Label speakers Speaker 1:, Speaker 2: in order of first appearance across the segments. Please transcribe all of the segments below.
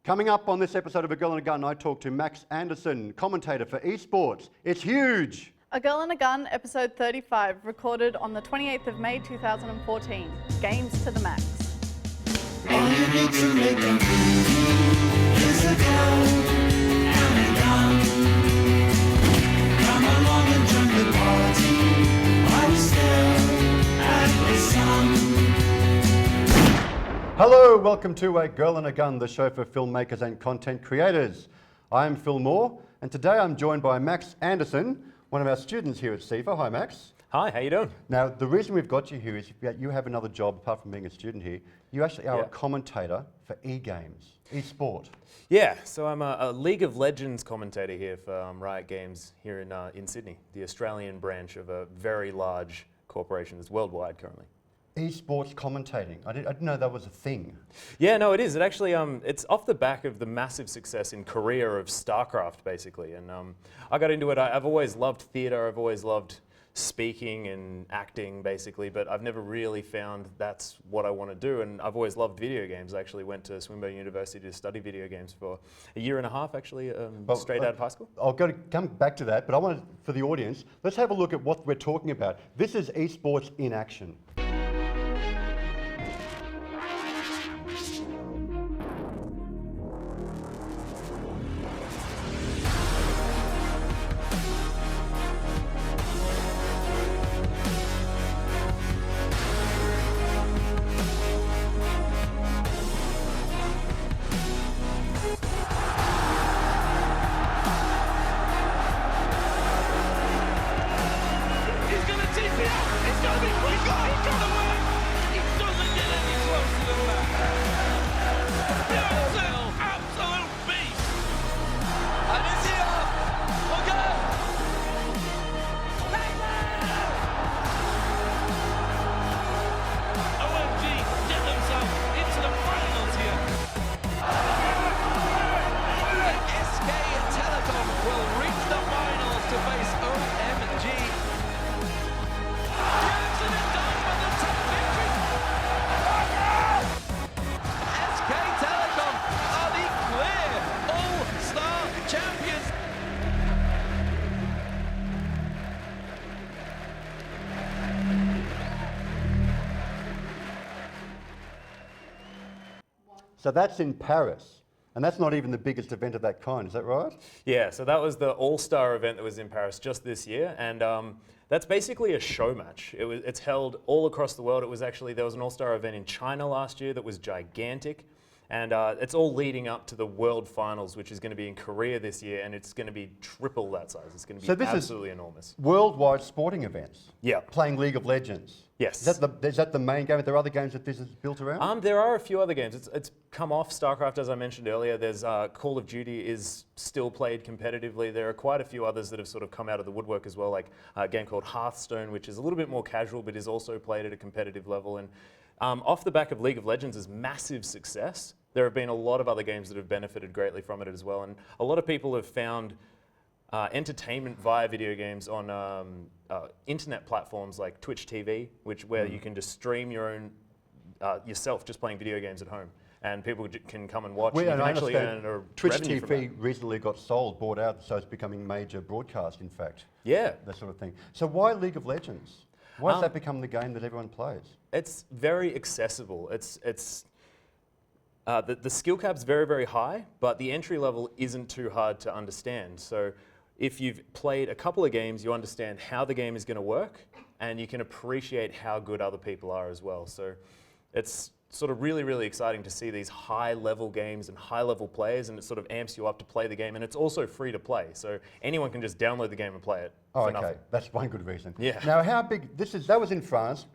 Speaker 1: Coming up on this episode of A Girl and a Gun, I talk to Max Anderson, commentator for eSports. It's huge!
Speaker 2: A Girl and a Gun, episode 35, recorded on the 28th of May 2014. Games to the max.
Speaker 3: All you need to make a movie is a girl and a gun. Come along and join the party while we stare at the sun.
Speaker 1: Hello, welcome to A Girl and a Gun, the show for filmmakers and content creators. I am Phil Moore, and today I'm joined by Max Anderson, one of our students here at CIFA. Hi, Max.
Speaker 4: Hi, how you doing?
Speaker 1: Now, the reason we've got you here is you have another job apart from being a student here. You actually are a commentator for e-games, e-sport.
Speaker 4: Yeah, so I'm a League of Legends commentator here for Riot Games here in Sydney, the Australian branch of a very large corporation that's worldwide currently.
Speaker 1: E-sports commentating. I didn't know that was a thing.
Speaker 4: Yeah, no, it is. It actually, it's off the back of the massive success in Korea of StarCraft, basically. And I got into it. I've always loved theatre. I've always loved speaking and acting, basically, but I've never really found that's what I want to do. And I've always loved video games. I actually went to Swinburne University to study video games for a year and a half, actually, straight out of high school.
Speaker 1: I'll come back to that, but I want to, for the audience, let's have a look at what we're talking about. This is eSports in action. So that's in Paris, and that's not even the biggest event of that kind, is that right?
Speaker 4: Yeah, so that was the all-star event that was in Paris just this year, and that's basically a show match. It's held all across the world. There was an all-star event in China last year that was gigantic, and it's all leading up to the World Finals, which is going to be in Korea this year, and it's going to be triple that size. It's going to be absolutely enormous.
Speaker 1: Worldwide sporting events.
Speaker 4: Yeah.
Speaker 1: Playing League of Legends.
Speaker 4: Yes.
Speaker 1: Is that the main game? Are there other games that this is built around?
Speaker 4: There are a few other games. It's come off StarCraft, as I mentioned earlier. There's Call of Duty is still played competitively. There are quite a few others that have sort of come out of the woodwork as well, like a game called Hearthstone, which is a little bit more casual, but is also played at a competitive level. And off the back of League of Legends' massive success, there have been a lot of other games that have benefited greatly from it as well. And a lot of people have found entertainment via video games on internet platforms like Twitch TV, where you can just stream your own yourself just playing video games at home, and people can come and watch. And you can actually earn a
Speaker 1: Twitch
Speaker 4: revenue from that.
Speaker 1: TV recently got bought out, so it's becoming major broadcast. In fact,
Speaker 4: yeah,
Speaker 1: that sort of thing. So why League of Legends? Why has that become the game that everyone plays?
Speaker 4: It's very accessible. The skill cap's very, very high, but the entry level isn't too hard to understand. So if you've played a couple of games, you understand how the game is going to work, and you can appreciate how good other people are as well. So it's sort of really, really exciting to see these high-level games and high-level players, and it sort of amps you up to play the game, and it's also free to play. So anyone can just download the game and play it.
Speaker 1: Oh,
Speaker 4: for
Speaker 1: okay.
Speaker 4: nothing.
Speaker 1: That's one good reason.
Speaker 4: Yeah.
Speaker 1: Now, how big, that was in France.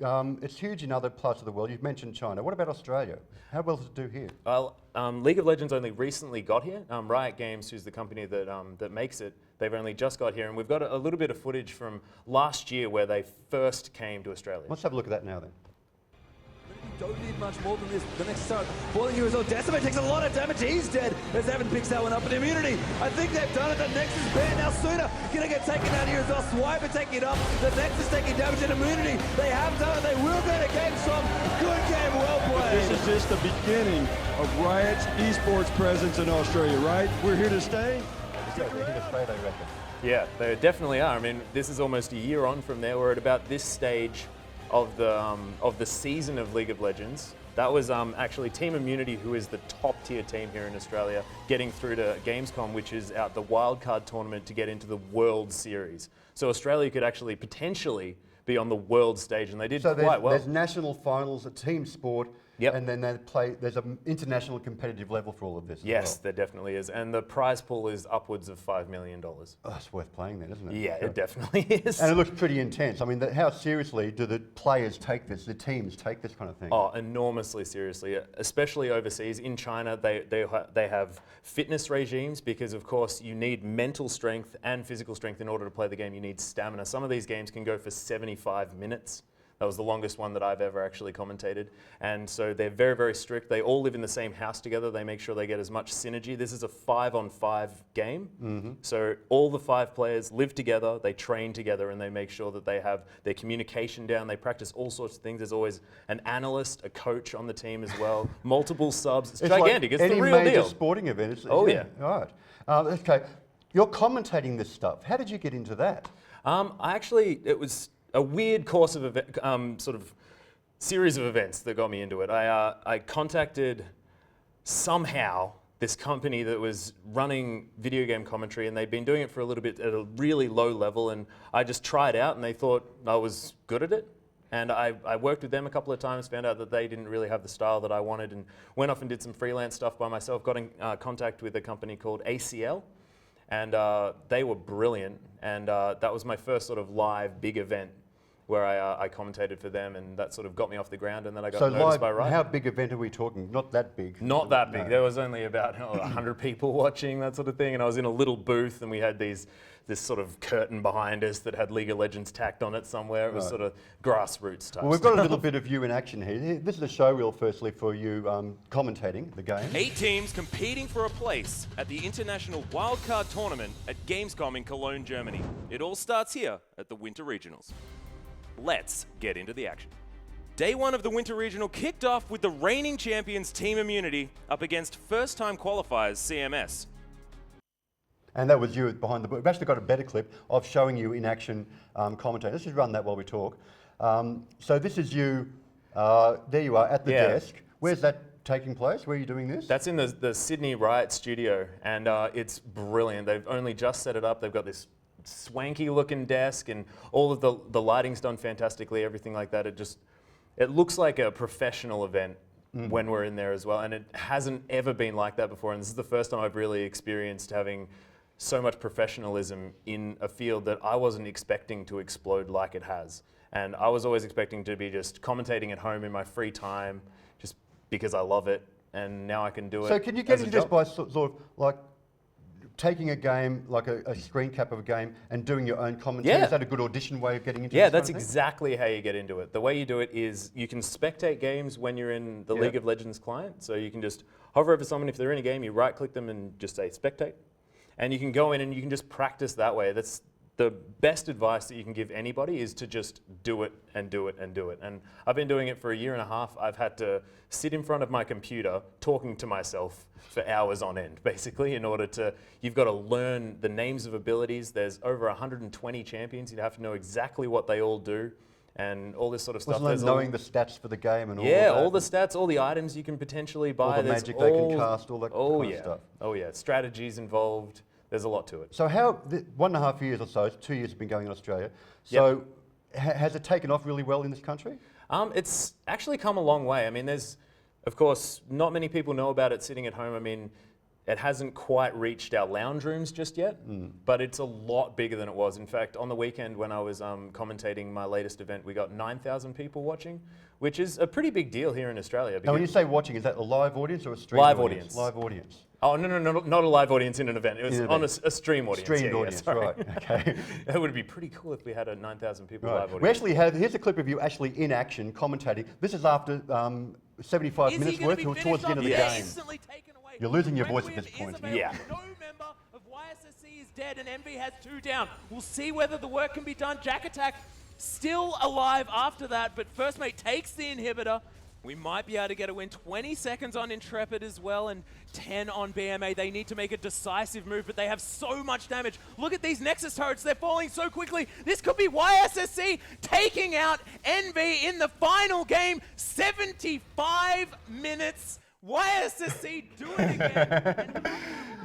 Speaker 1: It's huge in other parts of the world. You've mentioned China. What about Australia? How well does it do here?
Speaker 4: Well, League of Legends only recently got here. Riot Games, who's the company that makes it, they've only just got here. And we've got a little bit of footage from last year where they first came to Australia.
Speaker 1: Let's have a look at that now then.
Speaker 5: don't need much more than this. The next start, falling here as well. Decimate takes a lot of damage. He's dead as Evan picks that one up. And immunity, I think they've done it. The Nexus ban now sooner. Gonna get taken out here as well. Swiper taking it up. The Nexus taking damage and immunity. They have done it. They will go to game some. Good game, well played.
Speaker 6: This is just the beginning of Riot's eSports presence in Australia, right? We're here to stay.
Speaker 1: They're here to stay, they reckon.
Speaker 4: Yeah, they definitely are. I mean, this is almost a year on from there. We're at about this stage of the season of League of Legends. That was actually Team Immunity, who is the top tier team here in Australia, getting through to Gamescom, which is out the wildcard tournament to get into the World Series. So Australia could actually potentially be on the world stage, and they did quite well.
Speaker 1: There's national finals, a team sport,
Speaker 4: Yep.
Speaker 1: and then they play. There's an international competitive level for all of this.
Speaker 4: Yes,
Speaker 1: as well.
Speaker 4: there definitely is. And the prize pool is upwards of $5 million.
Speaker 1: Oh, it's worth playing then, isn't it?
Speaker 4: Yeah,
Speaker 1: Sure.
Speaker 4: it definitely is.
Speaker 1: And it looks pretty intense. I mean, how seriously do the players take this? The teams take this kind of thing?
Speaker 4: Oh, enormously seriously, especially overseas. In China, they have fitness regimes because, of course, you need mental strength and physical strength in order to play the game. You need stamina. Some of these games can go for 75 minutes. That was the longest one that I've ever actually commentated. And so they're very, very strict. They all live in the same house together. They make sure they get as much synergy. This is a 5-on-5 game. Mm-hmm. So all the 5 players live together, they train together, and they make sure that they have their communication down. They practice all sorts of things. There's always an analyst, a coach on the team as well, multiple subs. It's gigantic.
Speaker 1: Like
Speaker 4: it's the
Speaker 1: any
Speaker 4: real
Speaker 1: major
Speaker 4: deal.
Speaker 1: sporting event.
Speaker 4: Oh, yeah.
Speaker 1: All right. Okay. You're commentating this stuff. How did you get into that?
Speaker 4: It was a weird course of sort of series of events that got me into it. I contacted somehow this company that was running video game commentary, and they'd been doing it for a little bit at a really low level, and I just tried out, and they thought I was good at it. And I worked with them a couple of times, found out that they didn't really have the style that I wanted, and went off and did some freelance stuff by myself, got in contact with a company called ACL, and they were brilliant, and that was my first sort of live big event where I commentated for them, and that sort of got me off the ground, and then I got noticed by Riot.
Speaker 1: How big event are we talking? Not that big.
Speaker 4: Not that big.
Speaker 1: No.
Speaker 4: There was only about 100 people watching, that sort of thing, and I was in a little booth, and we had this sort of curtain behind us that had League of Legends tacked on it somewhere. It was sort of grassroots type
Speaker 1: Well, we've got a
Speaker 4: stuff.
Speaker 1: little bit of you in action here. This is a show reel, firstly, for you commentating the game.
Speaker 7: 8 teams competing for a place at the International Wildcard Tournament at Gamescom in Cologne, Germany. It all starts here at the Winter Regionals. Let's get into the action. Day 1 of the Winter Regional kicked off with the reigning champions Team Immunity up against first-time qualifiers CMS.
Speaker 1: And that was you behind the book. We've actually got a better clip of showing you in action commentating. Let's just run that while we talk. So this is you, there you are at the desk. Where's that taking place? Where are you doing this?
Speaker 4: That's in the Sydney Riot studio, and it's brilliant. They've only just set it up. They've got this swanky looking desk, and all of the lighting's done fantastically, everything like that. It looks like a professional event when we're in there as well, and it hasn't ever been like that before, and this is the first time I've really experienced having so much professionalism in a field that I wasn't expecting to explode like it has. And I was always expecting to be just commentating at home in my free time, just because I love it, and now I can do it.
Speaker 1: So can you get
Speaker 4: as a
Speaker 1: into this
Speaker 4: job.
Speaker 1: by sort of like taking a game, like a screen cap of a game, and doing your own commentary?
Speaker 4: Yeah.
Speaker 1: Is that a good audition way of getting into
Speaker 4: Yeah,
Speaker 1: this
Speaker 4: that's
Speaker 1: kind of thing?
Speaker 4: exactly how you get into it. The way you do it is you can spectate games when you're in the League of Legends client. So you can just hover over someone. If they're in a game, you right-click them and just say spectate. And you can go in and you can just practice that way. That's the best advice that you can give anybody, is to just do it and do it and do it. And I've been doing it for a year and a half. I've had to sit in front of my computer talking to myself for hours on end, basically, in order to, you've got to learn the names of abilities. There's over 120 champions. You have to know exactly what they all do and all this sort of stuff.
Speaker 1: Wasn't it knowing the stats for the game and all
Speaker 4: Yeah,
Speaker 1: of that?
Speaker 4: all the stats, all the items you can potentially buy.
Speaker 1: All the
Speaker 4: There's
Speaker 1: magic they can cast, all that
Speaker 4: oh
Speaker 1: kind
Speaker 4: yeah.
Speaker 1: of stuff.
Speaker 4: Oh yeah, strategies involved. There's a lot to it.
Speaker 1: So how, 1.5 years or so, 2 years have been going in Australia. So has it taken off really well in this country?
Speaker 4: It's actually come a long way. I mean, there's, of course, not many people know about it sitting at home. I mean, It hasn't quite reached our lounge rooms just yet, but it's a lot bigger than it was. In fact, on the weekend when I was commentating my latest event, we got 9,000 people watching, which is a pretty big deal here in Australia.
Speaker 1: Now, when you say watching, is that a live audience or a streamed
Speaker 4: Live
Speaker 1: audience?
Speaker 4: audience.
Speaker 1: Live audience.
Speaker 4: Oh, no, not a live audience in an event. It was
Speaker 1: In an
Speaker 4: on
Speaker 1: event.
Speaker 4: a stream audience.
Speaker 1: Streamed
Speaker 4: Yeah,
Speaker 1: audience,
Speaker 4: sorry.
Speaker 1: right, okay.
Speaker 4: That would be pretty cool if we had a 9,000 people
Speaker 1: Right.
Speaker 4: live audience.
Speaker 1: We actually have, here's a clip of you actually in action commentating. This is after 75 minutes worth towards the end of the game. You're losing your voice at this point.
Speaker 4: Yeah.
Speaker 7: No member of YSSC is dead and MV has 2 down. We'll see whether the work can be done. Jack Attack still alive after that, but First Mate takes the inhibitor. We might be able to get a win. 20 seconds on Intrepid as well and 10 on BMA. They need to make a decisive move, but they have so much damage. Look at these Nexus turrets. They're falling so quickly. This could be YSSC taking out NV in the final game. 75 minutes. YSSC do it again.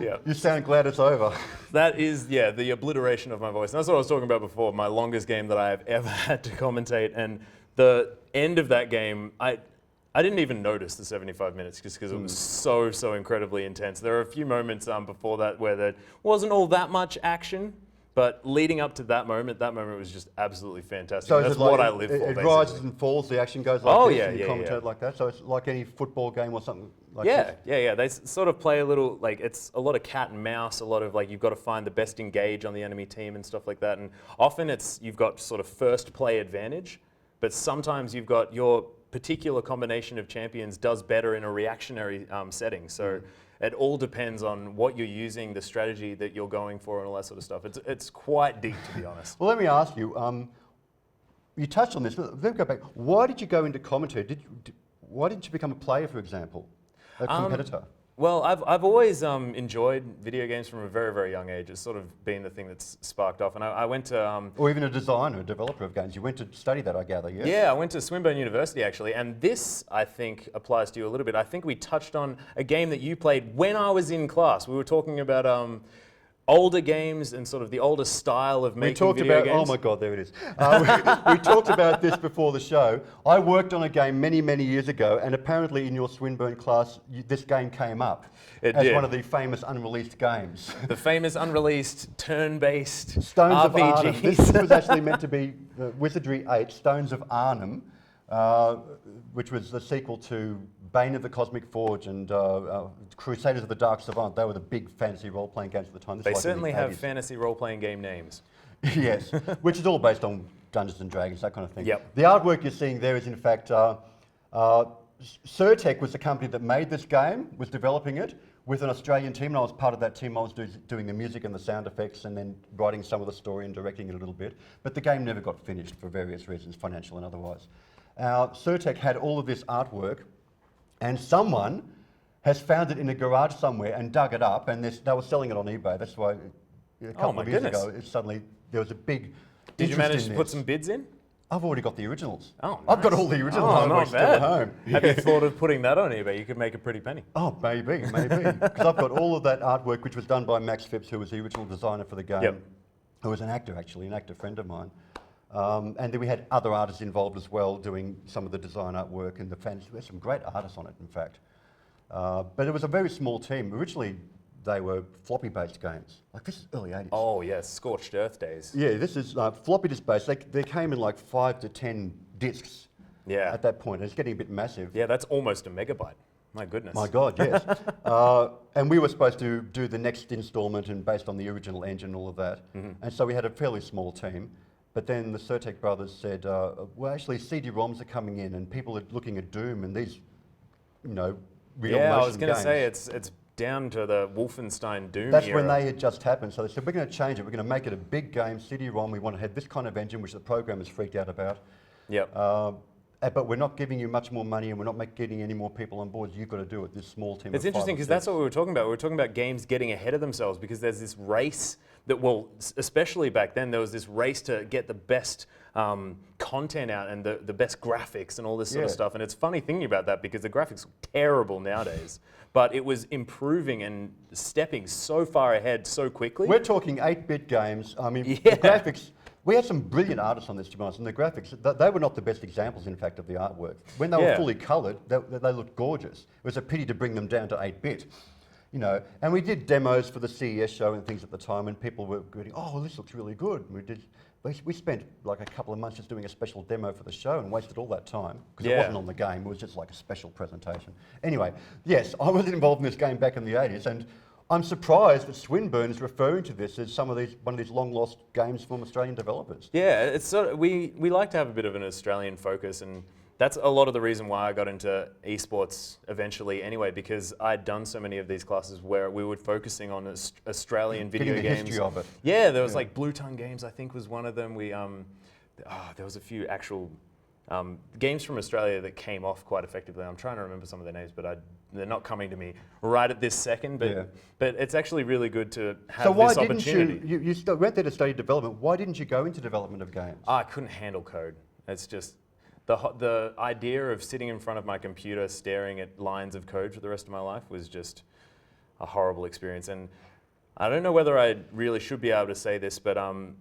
Speaker 4: Yeah.
Speaker 1: You sound glad it's over.
Speaker 4: That is, yeah, the obliteration of my voice. And that's what I was talking about before, my longest game that I have ever had to commentate. And the end of that game, I didn't even notice the 75 minutes just because it was so incredibly intense. There were a few moments before that where there wasn't all that much action, but leading up to that moment was just absolutely fantastic.
Speaker 1: So
Speaker 4: That's
Speaker 1: is it like,
Speaker 4: what I live for,
Speaker 1: it
Speaker 4: basically.
Speaker 1: rises and falls, the action goes like
Speaker 4: Oh,
Speaker 1: this
Speaker 4: yeah,
Speaker 1: and you
Speaker 4: yeah,
Speaker 1: commentate
Speaker 4: yeah.
Speaker 1: like that? So it's like any football game or something like
Speaker 4: Yeah,
Speaker 1: this?
Speaker 4: yeah. They sort of play a little, like, it's a lot of cat and mouse, a lot of, like, you've got to find the best engage on the enemy team and stuff like that. And often you've got sort of first play advantage, but sometimes you've got your particular combination of champions does better in a reactionary setting. So it all depends on what you're using, the strategy that you're going for, and all that sort of stuff. It's quite deep, to be honest.
Speaker 1: Well, let me ask you, you touched on this, but let me go back. Why did you go into commentary? Why didn't you become a player, for example, a competitor?
Speaker 4: Well, I've always enjoyed video games from a very young age. It's sort of been the thing that's sparked off. And I went to...
Speaker 1: Or even a designer, a developer of games. You went to study that, I gather, yes?
Speaker 4: Yeah, I went to Swinburne University, actually. And this, I think, applies to you a little bit. I think we touched on a game that you played when I was in class. We were talking about older games and sort of the older style of making video games.
Speaker 1: Oh my God, there it is. We talked about this before the show. I worked on a game many years ago, and apparently in your Swinburne class, this game came up
Speaker 4: It
Speaker 1: as
Speaker 4: did.
Speaker 1: one of the famous unreleased games.
Speaker 4: The famous unreleased turn-based
Speaker 1: Stones of
Speaker 4: RPGs.
Speaker 1: Arnhem. This was actually meant to be Wizardry 8, Stones of Arnhem, which was the sequel to Bane of the Cosmic Forge and Crusaders of the Dark Savant. They were the big fantasy role-playing games at the time. This
Speaker 4: They
Speaker 1: was like in
Speaker 4: certainly
Speaker 1: the
Speaker 4: have
Speaker 1: 80s.
Speaker 4: fantasy role-playing game names.
Speaker 1: Yes, which is all based on Dungeons and Dragons, that kind of thing.
Speaker 4: Yep.
Speaker 1: The artwork you're seeing there is in fact, Surtech was the company that made this game, was developing it with an Australian team, and I was part of that team. I was doing the music and the sound effects and then writing some of the story and directing it a little bit. But the game never got finished for various reasons, financial and otherwise. Surtech had all of this artwork, and someone has found it in a garage somewhere and dug it up, and they were selling it on eBay. That's why a couple
Speaker 4: my
Speaker 1: of years
Speaker 4: goodness.
Speaker 1: ago, suddenly there was a big
Speaker 4: Did you
Speaker 1: interest
Speaker 4: manage
Speaker 1: in
Speaker 4: to put
Speaker 1: this.
Speaker 4: some bids in?
Speaker 1: I've already got the originals.
Speaker 4: Oh,
Speaker 1: I've got
Speaker 4: nice.
Speaker 1: all the original
Speaker 4: Oh,
Speaker 1: artwork
Speaker 4: not
Speaker 1: still
Speaker 4: bad.
Speaker 1: at home.
Speaker 4: Have you thought of putting that on eBay? You could make a pretty penny.
Speaker 1: Oh, maybe. Because I've got all of that artwork, which was done by Max Phipps, who was the original designer for the game,
Speaker 4: Yep.
Speaker 1: who was an actor, actually, an actor friend of mine. And then we had other artists involved as well, doing some of the design artwork and the fantasy. There's some great artists on it, in fact. But it was a very small team. Originally, they were floppy-based games. Like, this is early 80s.
Speaker 4: Oh, yes, Scorched Earth days.
Speaker 1: Yeah, this is floppy disk based. They came in like 5 to 10 discs
Speaker 4: Yeah.
Speaker 1: at that point. It's getting a bit massive.
Speaker 4: Yeah, that's almost a megabyte. My goodness.
Speaker 1: My God, yes. And we were supposed to do the next installment and based on the original engine and all of that. And so we had a fairly small team. But then the Surtech brothers said, well, actually, CD-ROMs are coming in and people are looking at Doom and these, real
Speaker 4: Yeah, I was
Speaker 1: motion
Speaker 4: going to
Speaker 1: games.
Speaker 4: say it's down to the Wolfenstein Doom
Speaker 1: That's
Speaker 4: era.
Speaker 1: when they had just happened. So they said, we're going to change it. We're going to make it a big game, CD-ROM. We want to have this kind of engine, which the programmers freaked out about.
Speaker 4: Yep.
Speaker 1: But we're not giving you much more money and we're not getting any more people on board. You've got to do it, this small team.
Speaker 4: It's
Speaker 1: of 5
Speaker 4: interesting
Speaker 1: or
Speaker 4: because that's
Speaker 1: 6.
Speaker 4: what we were talking about. We were talking about games getting ahead of themselves because there's this race that, well, especially back then, there was this race to get the best content out and the best graphics and all this sort of
Speaker 1: Yeah.
Speaker 4: stuff. And it's funny thinking about that because the graphics are terrible nowadays, but it was improving and stepping so far ahead so quickly.
Speaker 1: We're talking 8-bit games. I mean,
Speaker 4: Yeah.
Speaker 1: the graphics, we had some brilliant artists on this, to be honest, and the graphics, they were not the best examples, in fact, of the artwork. When they were
Speaker 4: Yeah.
Speaker 1: fully coloured, they looked gorgeous. It was a pity to bring them down to 8-bit. You know, and we did demos for the CES show and things at the time, and people were going, "Oh, well, this looks really good." And we spent like a couple of months just doing a special demo for the show and wasted all that time because it wasn't on the game. It was just like a special presentation. Anyway, yes, I was involved in this game back in the 80s, and I'm surprised that Swinburne is referring to this as one of these long lost games from Australian developers.
Speaker 4: Yeah, it's sort of, we like to have a bit of an Australian focus, and that's a lot of the reason why I got into esports eventually anyway, because I'd done so many of these classes where we were focusing on Australian video
Speaker 1: Getting the
Speaker 4: games.
Speaker 1: history of it.
Speaker 4: Yeah, there was like Blue Tongue Games, I think was one of them. We there was a few actual games from Australia that came off quite effectively. I'm trying to remember some of their names, but they're not coming to me right at this second. But it's actually really good to have this opportunity.
Speaker 1: You went there to study development. Why didn't you go into development of games?
Speaker 4: I couldn't handle code. It's just the idea of sitting in front of my computer staring at lines of code for the rest of my life was just a horrible experience. And I don't know whether I really should be able to say this, but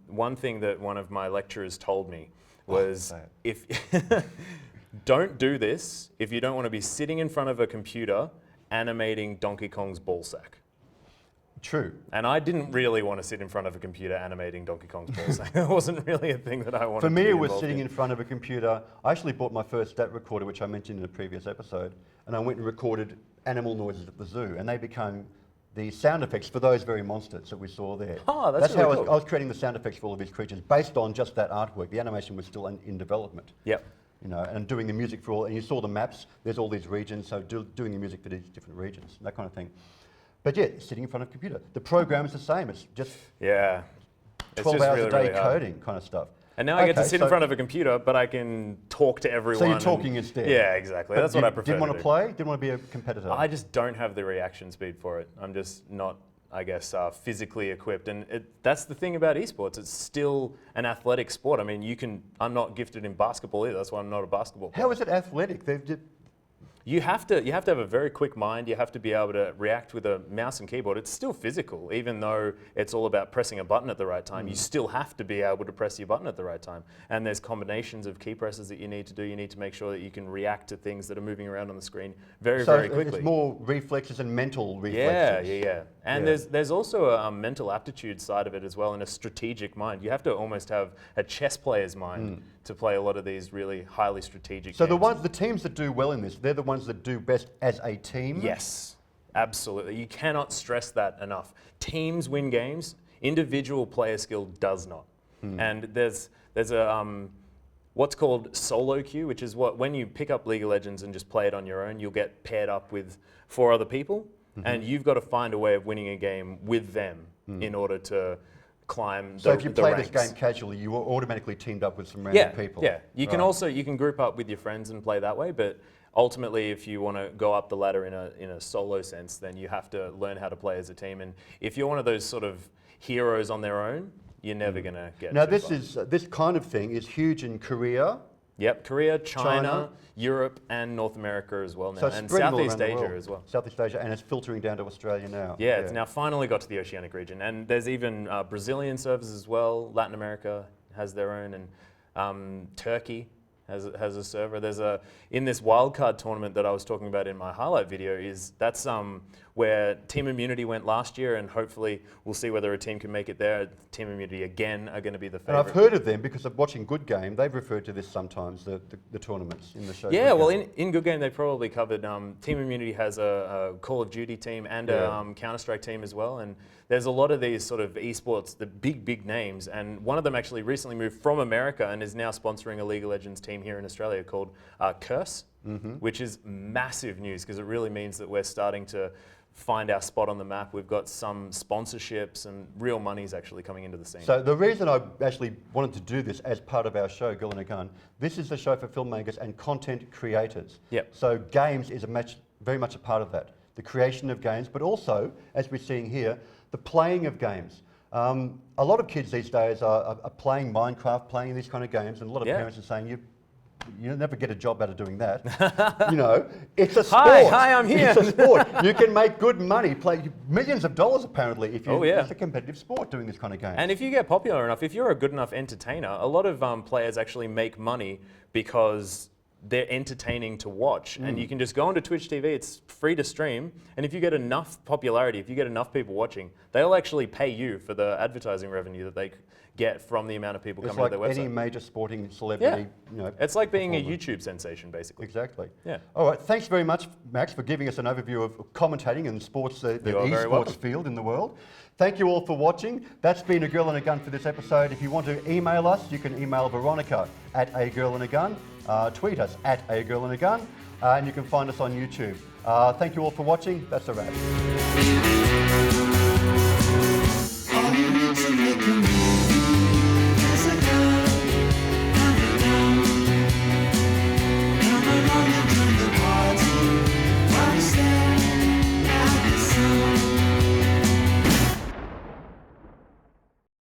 Speaker 4: one thing that one of my lecturers told me was if don't do this if you don't want to be sitting in front of a computer animating Donkey Kong's ballsack.
Speaker 1: True.
Speaker 4: And I didn't really want to sit in front of a computer animating Donkey Kong's ballsack. It wasn't really a thing that I wanted to
Speaker 1: For me,
Speaker 4: be
Speaker 1: it was
Speaker 4: involved
Speaker 1: sitting in front of a computer. I actually bought my first stat recorder, which I mentioned in a previous episode, and I went and recorded animal noises at the zoo, and they became the sound effects for those very monsters that we saw there.
Speaker 4: Oh, that's
Speaker 1: how
Speaker 4: really cool.
Speaker 1: I was creating the sound effects for all of these creatures based on just that artwork. The animation was still in development.
Speaker 4: Yep.
Speaker 1: You know, and doing the music for all, and you saw the maps. There's all these regions, so doing the music for these different regions, that kind of thing. But yeah, sitting in front of a computer. The program is the same. It's just 12
Speaker 4: just
Speaker 1: hours
Speaker 4: really,
Speaker 1: a day
Speaker 4: really hard.
Speaker 1: coding kind of stuff.
Speaker 4: And now I get to sit in front of a computer, but I can talk to everyone.
Speaker 1: So you're talking instead.
Speaker 4: Yeah, exactly.
Speaker 1: But
Speaker 4: That's what I prefer.
Speaker 1: Didn't want
Speaker 4: to
Speaker 1: to
Speaker 4: do.
Speaker 1: play? Didn't want to be a competitor?
Speaker 4: I just don't have the reaction speed for it. I'm just not, I guess, physically equipped. And that's the thing about esports. It's still an athletic sport. I mean, I'm not gifted in basketball either. That's why I'm not a basketball player.
Speaker 1: How is it athletic?
Speaker 4: You have to have a very quick mind. You have to be able to react with a mouse and keyboard. It's still physical, even though it's all about pressing a button at the right time. You still have to be able to press your button at the right time. And there's combinations of key presses that you need to do. You need to make sure that you can react to things that are moving around on the screen very quickly.
Speaker 1: It's more reflexes and mental reflexes.
Speaker 4: Yeah. And there's also a mental aptitude side of it as well, and a strategic mind. You have to almost have a chess player's mind to play a lot of these really highly strategic
Speaker 1: So
Speaker 4: games.
Speaker 1: the teams that do well in this, they're the ones that do best as a team?
Speaker 4: Yes, absolutely. You cannot stress that enough. Teams win games. Individual player skill does not. And there's a what's called solo queue, which is when you pick up League of Legends and just play it on your own, you'll get paired up with 4 other people, and you've got to find a way of winning a game with them in order to climb
Speaker 1: So if you play
Speaker 4: ranks.
Speaker 1: this game casually, you are automatically teamed up with some random people?
Speaker 4: Yeah, you can also group up with your friends and play that way, but ultimately if you want to go up the ladder in a solo sense, then you have to learn how to play as a team. And if you're one of those sort of heroes on their own, you're never going to get
Speaker 1: Now
Speaker 4: too far.
Speaker 1: this kind of thing is huge in Korea.
Speaker 4: Yep, Korea, China, Europe, and North America as well now,
Speaker 1: So
Speaker 4: and
Speaker 1: spreading all
Speaker 4: Southeast
Speaker 1: around the
Speaker 4: Asia
Speaker 1: world.
Speaker 4: as well.
Speaker 1: Southeast Asia, and it's filtering down to Australia now.
Speaker 4: Yeah, it's now finally got to the oceanic region, and there's even Brazilian servers as well. Latin America has their own, and Turkey has a server. There's in this wildcard tournament that I was talking about in my highlight video. That's where Team Immunity went last year, and hopefully we'll see whether a team can make it there. Team Immunity again are going to be the
Speaker 1: And
Speaker 4: favourite.
Speaker 1: I've heard of them because of watching Good Game. They've referred to this sometimes, the tournaments in the show.
Speaker 4: Yeah,
Speaker 1: Good
Speaker 4: well,
Speaker 1: Game.
Speaker 4: in Good Game, they probably covered. Team Immunity has a Call of Duty team and a Counter-Strike team as well. And there's a lot of these sort of esports, the big names. And one of them actually recently moved from America and is now sponsoring a League of Legends team here in Australia called Curse, which is massive news because it really means that we're starting to find our spot on the map. We've got some sponsorships and real money's actually coming into the scene.
Speaker 1: So the reason I actually wanted to do this as part of our show, Girl in a Gun, this is the show for filmmakers and content creators.
Speaker 4: Yep.
Speaker 1: So games is very much a part of that. The creation of games, but also, as we're seeing here, the playing of games. A lot of kids these days are playing Minecraft, playing these kind of games, and a lot of parents are saying, you'll never get a job out of doing that. You know, it's a sport.
Speaker 4: Hi, I'm here.
Speaker 1: It's a sport. You can make good money, play millions of dollars apparently if you.
Speaker 4: Oh, yeah.
Speaker 1: It's a competitive sport doing this kind of game.
Speaker 4: And if you get popular enough, if you're a good enough entertainer, a lot of players actually make money because they're entertaining to watch. And you can just go onto Twitch TV, it's free to stream, and if you get enough popularity, if you get enough people watching, they'll actually pay you for the advertising revenue that they get from the amount of people
Speaker 1: It's
Speaker 4: coming
Speaker 1: like
Speaker 4: to their website.
Speaker 1: any major sporting celebrity.
Speaker 4: It's like being a
Speaker 1: performer.
Speaker 4: YouTube sensation, basically.
Speaker 1: Exactly.
Speaker 4: Yeah.
Speaker 1: All right. Thanks very much, Max, for giving us an overview of commentating in sports, the
Speaker 4: You are very
Speaker 1: eSports
Speaker 4: welcome.
Speaker 1: field in the world. Thank you all for watching. That's been A Girl and a Gun for this episode. If you want to email us, you can email Veronica at A Girl and a Gun, tweet us at A Girl and a Gun, and you can find us on YouTube. Thank you all for watching. That's a wrap.
Speaker 3: All you need to make a movie